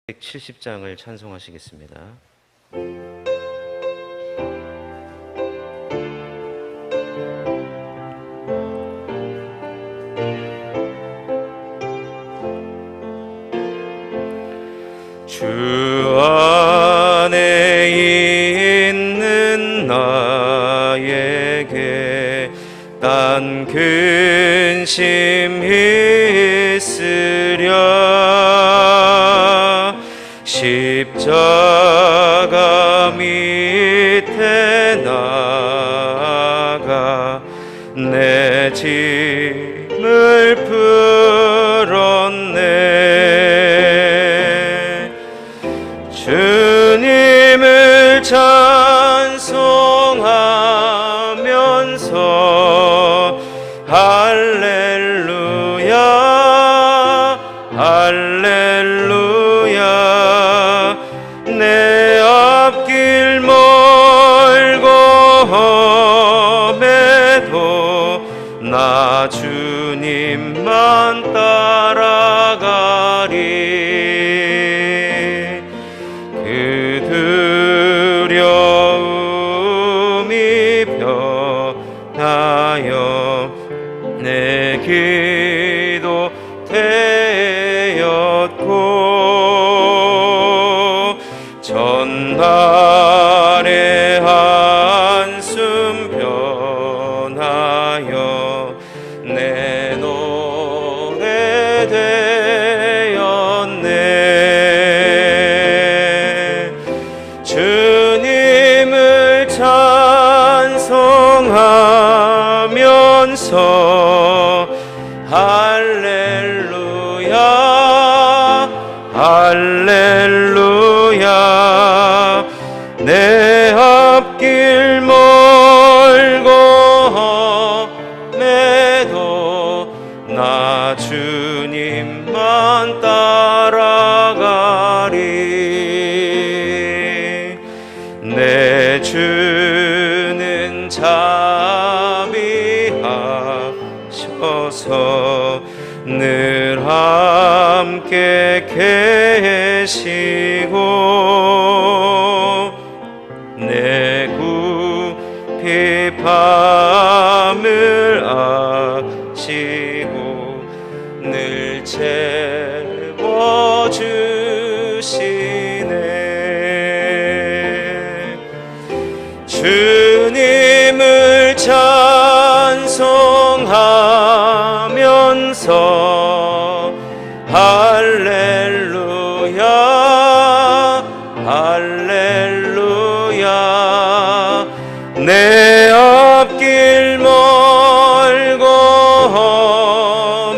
170장을 찬송하시겠습니다. 주 안에 있는 나에게 딴 근심 있으랴. 십자가 밑에 나가 내 짐을 풀었네. 주님을 찬송하면서 할렐루야 할렐루야. 내 앞길 멀고 험해도 나 주님만 따라가리. 그 두려움이 변하여 내 기도 되었고, 전날의 한숨 변하여 내 노래 되었네. 주님을 찬송하면서 할렐루야 할렐루야. 내 앞길 멀고 험해도 나 주님만 따라가리. 내 주는 자비하셔서 늘 함께 계시고, 내 구핍함을 아시고 늘 채워주시네. 주님을 찬송하면서 할렐루야 할렐루야. 내 앞길 멀고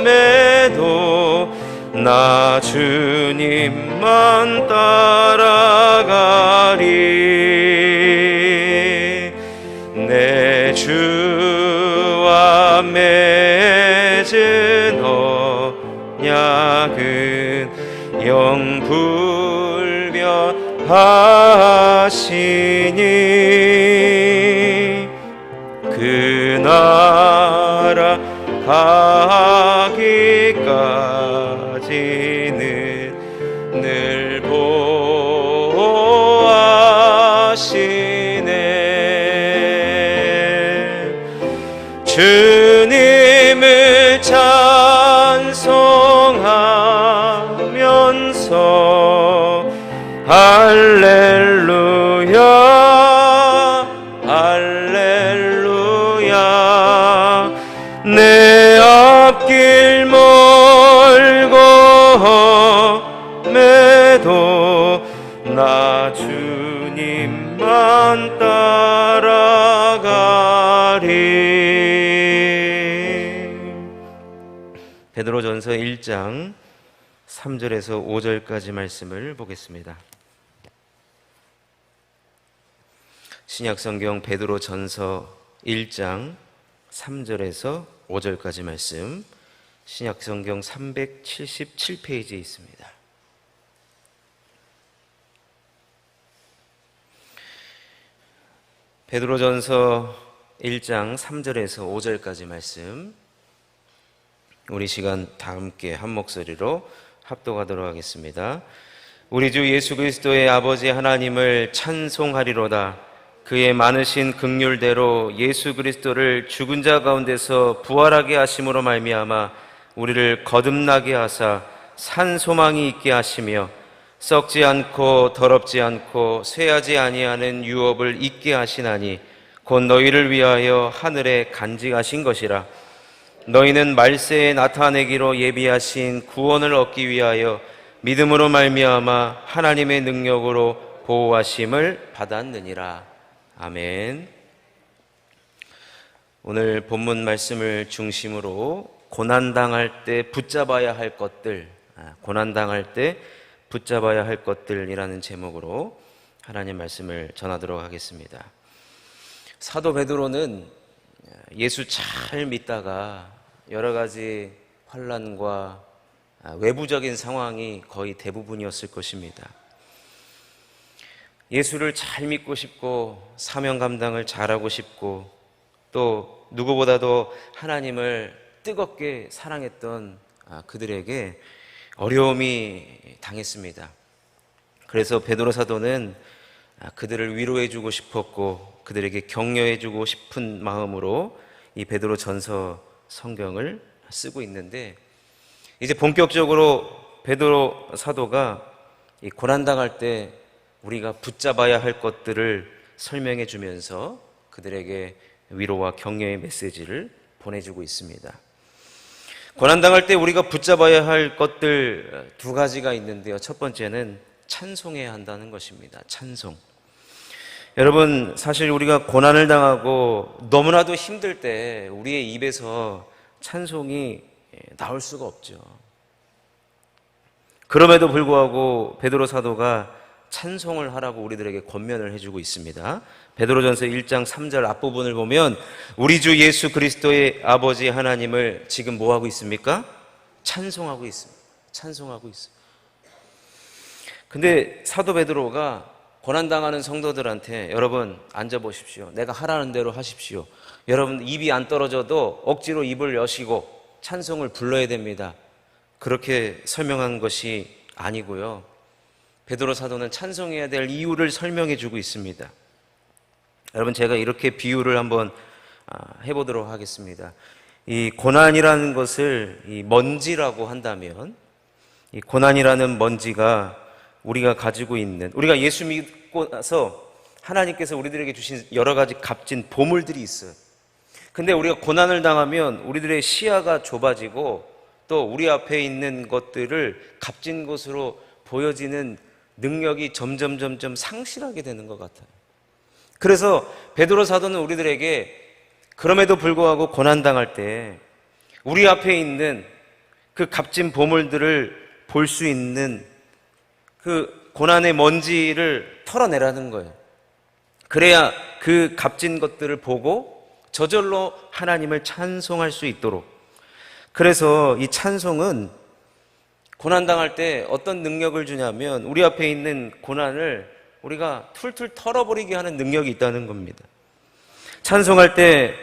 험해도 나 주님만 따라가리. 내 주와 맺은 언약은 영불변하시니, 그 나라 가기까지는 늘 보호하시네. 주님을 찬송하면서 할렐루야 할렐루야. 내 앞길 멀고 험해도 나 주님만 따라가리. 베드로전서 1장 3절에서 5절까지 말씀을 보겠습니다. 신약성경 베드로전서 1장 3절에서 5절까지 말씀, 신약성경 377페이지에 있습니다. 베드로전서 1장 3절에서 5절까지 말씀, 우리 시간 다 함께 한 목소리로 합독하도록 하겠습니다. 우리 주 예수 그리스도의 아버지 하나님을 찬송하리로다. 그의 많으신 긍휼대로 예수 그리스도를 죽은 자 가운데서 부활하게 하심으로 말미암아 우리를 거듭나게 하사 산 소망이 있게 하시며 썩지 않고 더럽지 않고 쇠하지 아니하는 유업을 있게 하시나니 곧 너희를 위하여 하늘에 간직하신 것이라. 너희는 말세에 나타내기로 예비하신 구원을 얻기 위하여 믿음으로 말미암아 하나님의 능력으로 보호하심을 받았느니라. 아멘. 오늘 본문 말씀을 중심으로 고난당할 때 붙잡아야 할 것들, 고난당할 때 붙잡아야 할 것들이라는 제목으로 하나님 말씀을 전하도록 하겠습니다. 사도 베드로는 예수 잘 믿다가 여러 가지 환난과 외부적인 상황이 거의 대부분이었을 것입니다. 예수를 잘 믿고 싶고 사명 감당을 잘하고 싶고 또 누구보다도 하나님을 뜨겁게 사랑했던 그들에게 어려움이 당했습니다. 그래서 베드로 사도는 그들을 위로해주고 싶었고 그들에게 격려해주고 싶은 마음으로 이 베드로 전서 성경을 쓰고 있는데, 이제 본격적으로 베드로 사도가 이 고난당할 때 우리가 붙잡아야 할 것들을 설명해 주면서 그들에게 위로와 격려의 메시지를 보내주고 있습니다. 고난당할 때 우리가 붙잡아야 할 것들 두 가지가 있는데요. 첫 번째는 찬송해야 한다는 것입니다. 찬송. 여러분, 사실 우리가 고난을 당하고 너무나도 힘들 때 우리의 입에서 찬송이 나올 수가 없죠. 그럼에도 불구하고 베드로 사도가 찬송을 하라고 우리들에게 권면을 해주고 있습니다. 베드로전서 1장 3절 앞부분을 보면 우리 주 예수 그리스도의 아버지 하나님을 지금 뭐하고 있습니까? 찬송하고 있습니다. 찬송하고 있습니다. 근데 사도 베드로가 고난당하는 성도들한테 여러분 앉아보십시오. 내가 하라는 대로 하십시오. 여러분 입이 안 떨어져도 억지로 입을 여시고 찬송을 불러야 됩니다. 그렇게 설명한 것이 아니고요. 베드로 사도는 찬송해야 될 이유를 설명해 주고 있습니다. 여러분, 제가 이렇게 비유를 한번 해보도록 하겠습니다. 이 고난이라는 것을 이 먼지라고 한다면, 이 고난이라는 먼지가 우리가 가지고 있는, 우리가 예수 믿고 나서 하나님께서 우리들에게 주신 여러 가지 값진 보물들이 있어요. 근데 우리가 고난을 당하면 우리들의 시야가 좁아지고 또 우리 앞에 있는 것들을 값진 것으로 보여지는 능력이 점점 상실하게 되는 것 같아요. 그래서 베드로 사도는 우리들에게 그럼에도 불구하고 고난당할 때 우리 앞에 있는 그 값진 보물들을 볼 수 있는 그 고난의 먼지를 털어내라는 거예요. 그래야 그 값진 것들을 보고 저절로 하나님을 찬송할 수 있도록. 그래서 이 찬송은 고난당할 때 어떤 능력을 주냐면 우리 앞에 있는 고난을 우리가 툴툴 털어버리게 하는 능력이 있다는 겁니다. 찬송할 때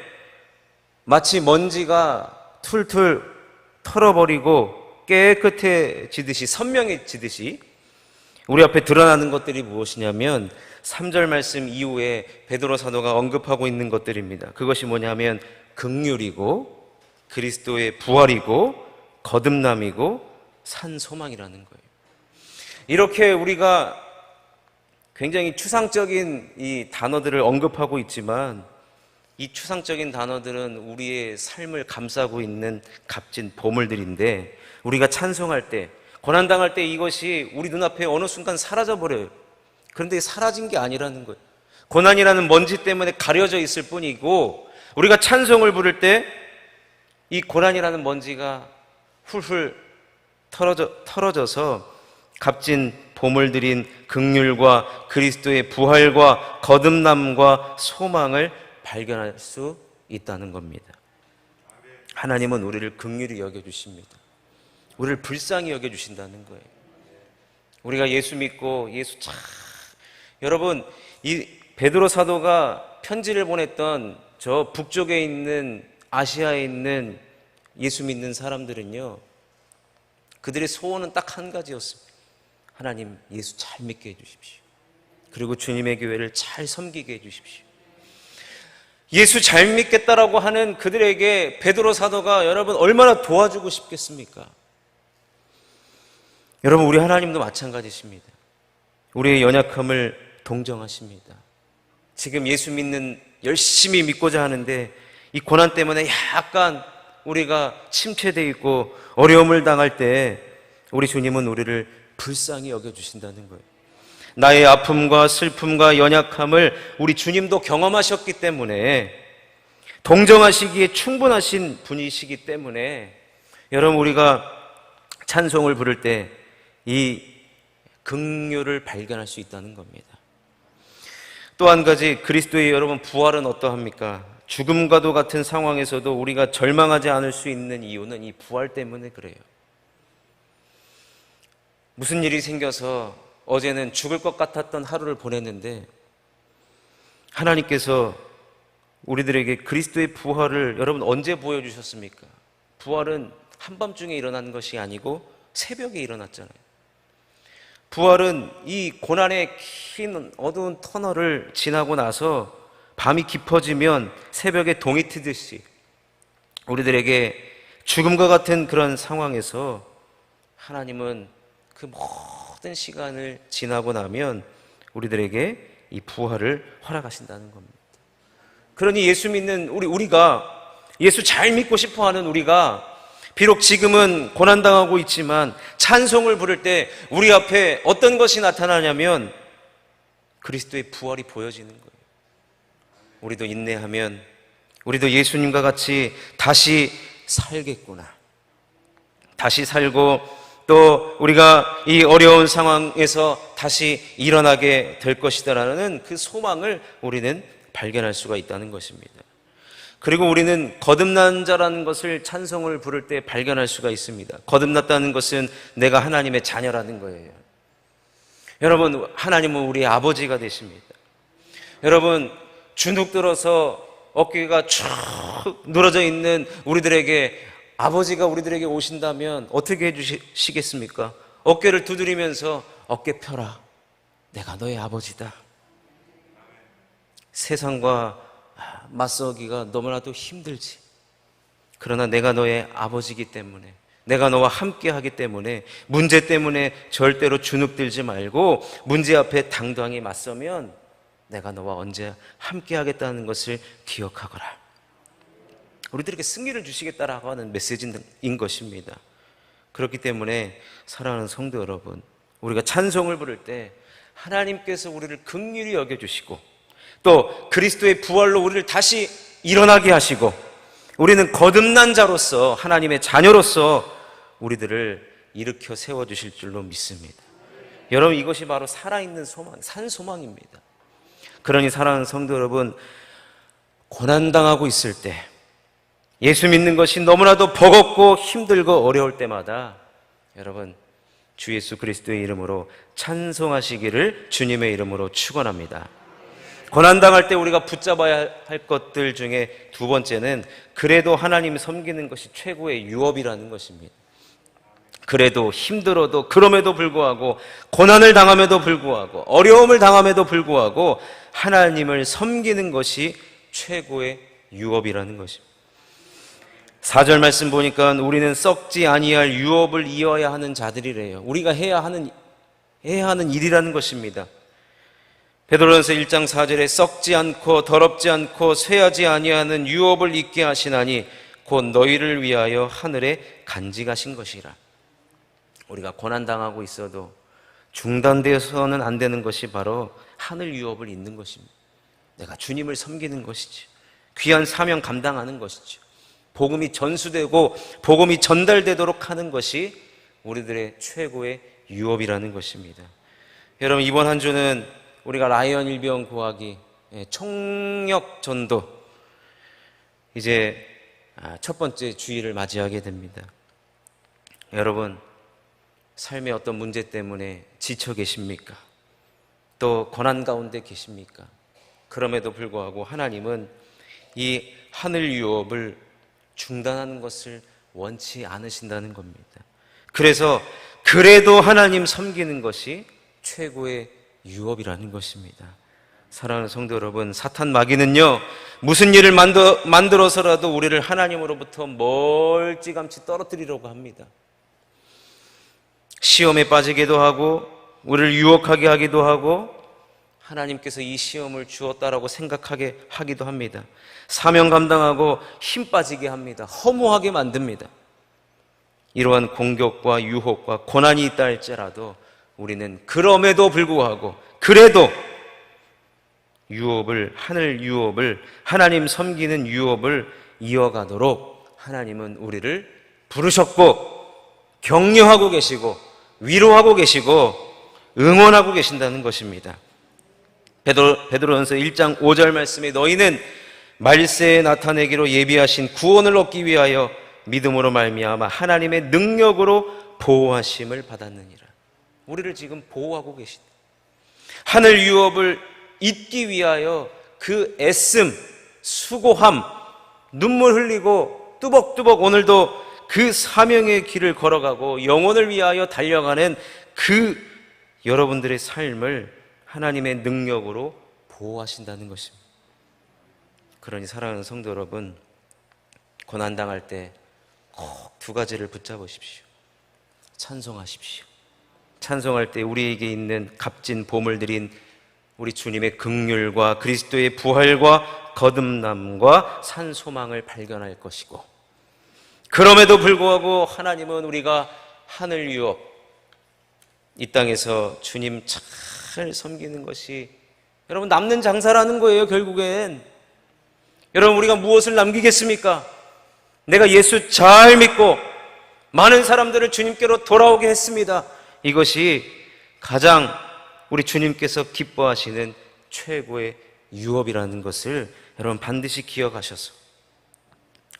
마치 먼지가 툴툴 털어버리고 깨끗해지듯이, 선명해지듯이 우리 앞에 드러나는 것들이 무엇이냐면 3절 말씀 이후에 베드로 사도가 언급하고 있는 것들입니다. 그것이 뭐냐면 긍휼이고 그리스도의 부활이고 거듭남이고 산 소망이라는 거예요. 이렇게 우리가 굉장히 추상적인 이 단어들을 언급하고 있지만 이 추상적인 단어들은 우리의 삶을 감싸고 있는 값진 보물들인데, 우리가 찬송할 때, 고난당할 때 이것이 우리 눈앞에 어느 순간 사라져버려요. 그런데 사라진 게 아니라는 거예요. 고난이라는 먼지 때문에 가려져 있을 뿐이고, 우리가 찬송을 부를 때 이 고난이라는 먼지가 훌훌 털어져서 값진 보물들인 긍휼과 그리스도의 부활과 거듭남과 소망을 발견할 수 있다는 겁니다. 하나님은 우리를 긍휼히 여겨주십니다. 우리를 불쌍히 여겨주신다는 거예요. 우리가 예수 믿고 여러분, 이 베드로 사도가 편지를 보냈던 저 북쪽에 있는 아시아에 있는 예수 믿는 사람들은요, 그들의 소원은 딱 한 가지였습니다. 하나님 예수 잘 믿게 해주십시오. 그리고 주님의 교회를 잘 섬기게 해주십시오. 예수 잘 믿겠다라고 하는 그들에게 베드로 사도가 여러분 얼마나 도와주고 싶겠습니까? 여러분, 우리 하나님도 마찬가지십니다. 우리의 연약함을 동정하십니다. 지금 예수 믿는 열심히 믿고자 하는데 이 고난 때문에 약간 우리가 침체되어 있고 어려움을 당할 때 우리 주님은 우리를 불쌍히 여겨주신다는 거예요. 나의 아픔과 슬픔과 연약함을 우리 주님도 경험하셨기 때문에 동정하시기에 충분하신 분이시기 때문에 여러분, 우리가 찬송을 부를 때 이 긍휼을 발견할 수 있다는 겁니다. 또 한 가지, 그리스도의 여러분 부활은 어떠합니까? 죽음과도 같은 상황에서도 우리가 절망하지 않을 수 있는 이유는 이 부활 때문에 그래요. 무슨 일이 생겨서 어제는 죽을 것 같았던 하루를 보냈는데 하나님께서 우리들에게 그리스도의 부활을 여러분 언제 보여주셨습니까? 부활은 한밤중에 일어난 것이 아니고 새벽에 일어났잖아요. 부활은 이 고난의 긴 어두운 터널을 지나고 나서 밤이 깊어지면 새벽에 동이 트듯이 우리들에게 죽음과 같은 그런 상황에서 하나님은 그 모든 시간을 지나고 나면 우리들에게 이 부활을 허락하신다는 겁니다. 그러니 예수 믿는 우리가 예수 잘 믿고 싶어하는 우리가 비록 지금은 고난당하고 있지만 찬송을 부를 때 우리 앞에 어떤 것이 나타나냐면 그리스도의 부활이 보여지는 거예요. 우리도 인내하면 우리도 예수님과 같이 다시 살겠구나. 다시 살고 또 우리가 이 어려운 상황에서 다시 일어나게 될 것이다라는 그 소망을 우리는 발견할 수가 있다는 것입니다. 그리고 우리는 거듭난 자라는 것을 찬송을 부를 때 발견할 수가 있습니다. 거듭났다는 것은 내가 하나님의 자녀라는 거예요. 여러분, 하나님은 우리의 아버지가 되십니다. 여러분, 주눅 들어서 어깨가 쭉 늘어져 있는 우리들에게 아버지가 우리들에게 오신다면 어떻게 해주시겠습니까? 어깨를 두드리면서 어깨 펴라. 내가 너의 아버지다. 세상과 맞서기가 너무나도 힘들지. 그러나 내가 너의 아버지이기 때문에, 내가 너와 함께 하기 때문에 문제 때문에 절대로 주눅들지 말고 문제 앞에 당당히 맞서면 내가 너와 언제 함께 하겠다는 것을 기억하거라. 우리들에게 승리를 주시겠다라고 하는 메시지인 것입니다. 그렇기 때문에 사랑하는 성도 여러분, 우리가 찬송을 부를 때 하나님께서 우리를 긍휼히 여겨주시고 또 그리스도의 부활로 우리를 다시 일어나게 하시고 우리는 거듭난 자로서 하나님의 자녀로서 우리들을 일으켜 세워주실 줄로 믿습니다. 여러분, 이것이 바로 살아있는 소망, 산 소망입니다. 그러니 사랑하는 성도 여러분, 고난당하고 있을 때 예수 믿는 것이 너무나도 버겁고 힘들고 어려울 때마다 여러분, 주 예수 그리스도의 이름으로 찬송하시기를 주님의 이름으로 축원합니다. 고난당할 때 우리가 붙잡아야 할 것들 중에 두 번째는 그래도 하나님 섬기는 것이 최고의 유업이라는 것입니다. 그래도 힘들어도 그럼에도 불구하고 고난을 당함에도 불구하고 어려움을 당함에도 불구하고 하나님을 섬기는 것이 최고의 유업이라는 것입니다. 4절 말씀 보니까 우리는 썩지 아니할 유업을 이어야 하는 자들이래요. 우리가 해야 하는 일이라는 것입니다. 베드로전서 1장 4절에 썩지 않고 더럽지 않고 쇠하지 아니하는 유업을 잊게 하시나니 곧 너희를 위하여 하늘에 간직하신 것이라. 우리가 고난당하고 있어도 중단되어서는 안 되는 것이 바로 하늘 유업을 잊는 것입니다. 내가 주님을 섬기는 것이지, 귀한 사명 감당하는 것이지, 복음이 전수되고 복음이 전달되도록 하는 것이 우리들의 최고의 유업이라는 것입니다. 여러분, 이번 한 주는 우리가 라이언 일병 구하기 총력 전도 이제 첫 번째 주일을 맞이하게 됩니다. 여러분, 삶의 어떤 문제 때문에 지쳐 계십니까? 또 고난 가운데 계십니까? 그럼에도 불구하고 하나님은 이 하늘 유업을 중단하는 것을 원치 않으신다는 겁니다. 그래서 그래도 하나님 섬기는 것이 최고의 유업이라는 것입니다. 사랑하는 성도 여러분, 사탄 마귀는요, 무슨 일을 만들어서라도 우리를 하나님으로부터 멀찌감치 떨어뜨리려고 합니다. 시험에 빠지기도 하고 우리를 유혹하게 하기도 하고 하나님께서 이 시험을 주었다라고 생각하게 하기도 합니다. 사명 감당하고 힘 빠지게 합니다. 허무하게 만듭니다. 이러한 공격과 유혹과 고난이 있다 할지라도 우리는 그럼에도 불구하고 그래도 유업을, 하늘 유업을, 하나님 섬기는 유업을 이어가도록 하나님은 우리를 부르셨고 격려하고 계시고 위로하고 계시고 응원하고 계신다는 것입니다. 베드로전서 1장 5절 말씀에 너희는 말세에 나타내기로 예비하신 구원을 얻기 위하여 믿음으로 말미암아 하나님의 능력으로 보호하심을 받았느니라. 우리를 지금 보호하고 계신다. 하늘 유업을 잊기 위하여 그 애씀, 수고함, 눈물 흘리고 뚜벅뚜벅 오늘도 그 사명의 길을 걸어가고 영혼을 위하여 달려가는 그 여러분들의 삶을 하나님의 능력으로 보호하신다는 것입니다. 그러니 사랑하는 성도 여러분, 고난당할 때 꼭 두 가지를 붙잡으십시오. 찬송하십시오. 찬송할 때 우리에게 있는 값진 보물들인 우리 주님의 긍휼과 그리스도의 부활과 거듭남과 산 소망을 발견할 것이고, 그럼에도 불구하고 하나님은 우리가 하늘 유업, 이 땅에서 주님 잘 섬기는 것이 여러분 남는 장사라는 거예요. 결국엔 여러분, 우리가 무엇을 남기겠습니까? 내가 예수 잘 믿고 많은 사람들을 주님께로 돌아오게 했습니다. 이것이 가장 우리 주님께서 기뻐하시는 최고의 유업이라는 것을 여러분 반드시 기억하셔서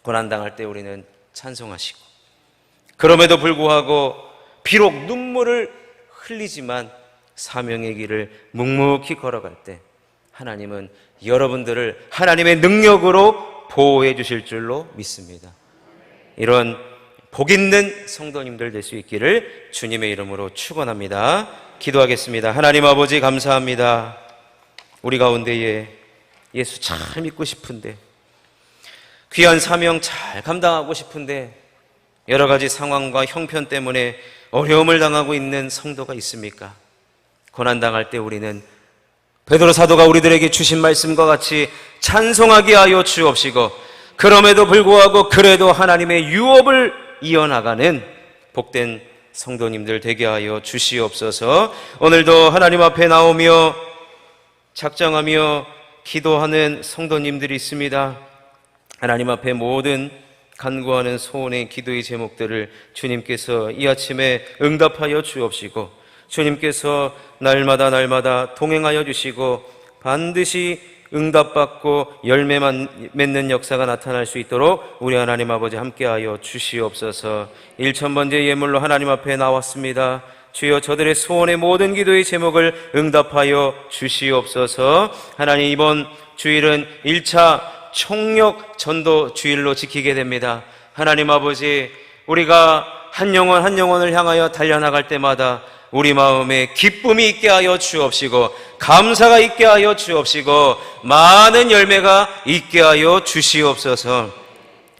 고난당할 때 우리는 찬송하시고, 그럼에도 불구하고 비록 눈물을 흘리지만 사명의 길을 묵묵히 걸어갈 때 하나님은 여러분들을 하나님의 능력으로 보호해 주실 줄로 믿습니다. 이런 복 있는 성도님들 될 수 있기를 주님의 이름으로 축원합니다. 기도하겠습니다. 하나님 아버지, 감사합니다. 우리 가운데에 예수 잘 믿고 싶은데, 귀한 사명 잘 감당하고 싶은데 여러 가지 상황과 형편 때문에 어려움을 당하고 있는 성도가 있습니까? 고난당할 때 우리는 베드로 사도가 우리들에게 주신 말씀과 같이 찬송하게 하여 주옵시고, 그럼에도 불구하고 그래도 하나님의 유업을 이어나가는 복된 성도님들 되게 하여 주시옵소서. 오늘도 하나님 앞에 나오며 작정하며 기도하는 성도님들이 있습니다. 하나님 앞에 모든 간구하는 소원의 기도의 제목들을 주님께서 이 아침에 응답하여 주옵시고, 주님께서 날마다 동행하여 주시고 반드시 응답받고 열매만 맺는 역사가 나타날 수 있도록 우리 하나님 아버지 함께하여 주시옵소서. 1000번째 예물로 하나님 앞에 나왔습니다. 주여, 저들의 소원의 모든 기도의 제목을 응답하여 주시옵소서. 하나님, 이번 주일은 1차 총력 전도 주일로 지키게 됩니다. 하나님 아버지, 우리가 한 영혼 한 영혼을 향하여 달려나갈 때마다 우리 마음에 기쁨이 있게 하여 주옵시고, 감사가 있게 하여 주옵시고, 많은 열매가 있게 하여 주시옵소서.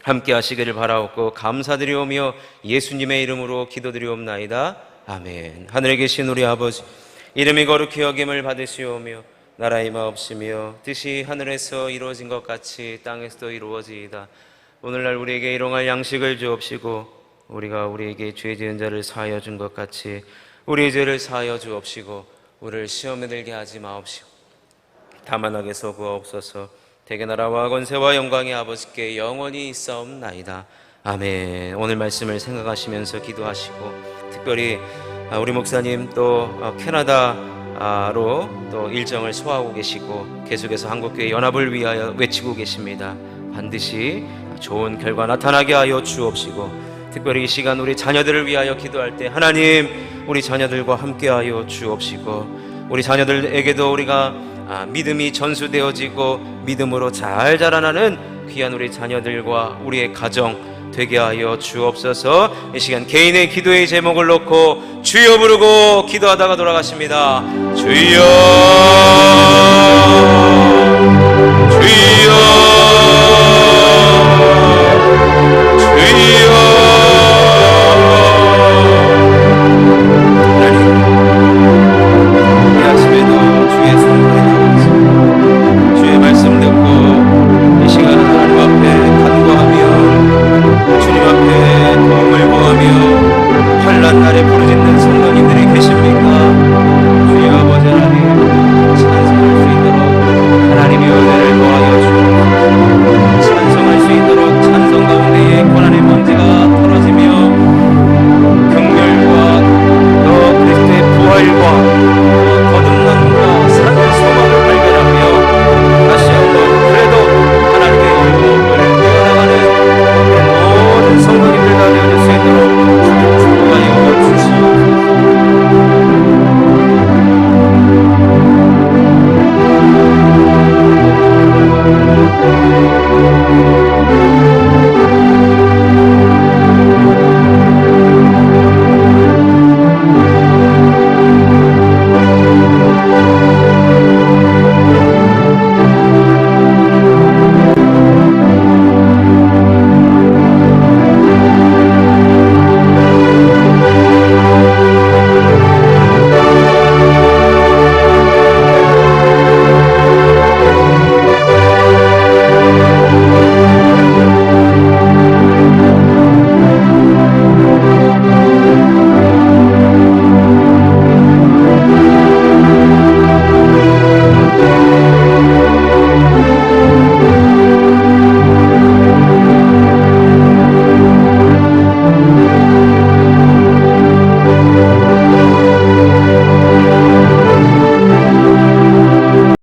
함께 하시기를 바라옵고 감사드리오며 예수님의 이름으로 기도드리옵나이다. 아멘. 하늘에 계신 우리 아버지, 이름이 거룩히 여김을 받으시오며 나라의 마옵시며 뜻이 하늘에서 이루어진 것 같이 땅에서도 이루어지이다. 오늘날 우리에게 일용할 양식을 주옵시고, 우리가 우리에게 죄 지은 자를 사하여 준 것 같이 우리의 죄를 사하여 주옵시고, 우리를 시험에 들게 하지 마옵시고 다만 악에서 구하옵소서. 대개 나라와 권세와 영광이 아버지께 영원히 있사옵나이다. 아멘. 오늘 말씀을 생각하시면서 기도하시고, 특별히 우리 목사님 또 캐나다로 또 일정을 소화하고 계시고 계속해서 한국교회 연합을 위하여 외치고 계십니다. 반드시 좋은 결과 나타나게 하여 주옵시고, 특별히 이 시간 우리 자녀들을 위하여 기도할 때 하나님, 우리 자녀들과 함께하여 주옵시고, 우리 자녀들에게도 우리가 믿음이 전수되어지고 믿음으로 잘 자라나는 귀한 우리 자녀들과 우리의 가정 되게 하여 주옵소서. 이 시간 개인의 기도의 제목을 놓고 주여 부르고 기도하다가 돌아가십니다. 주여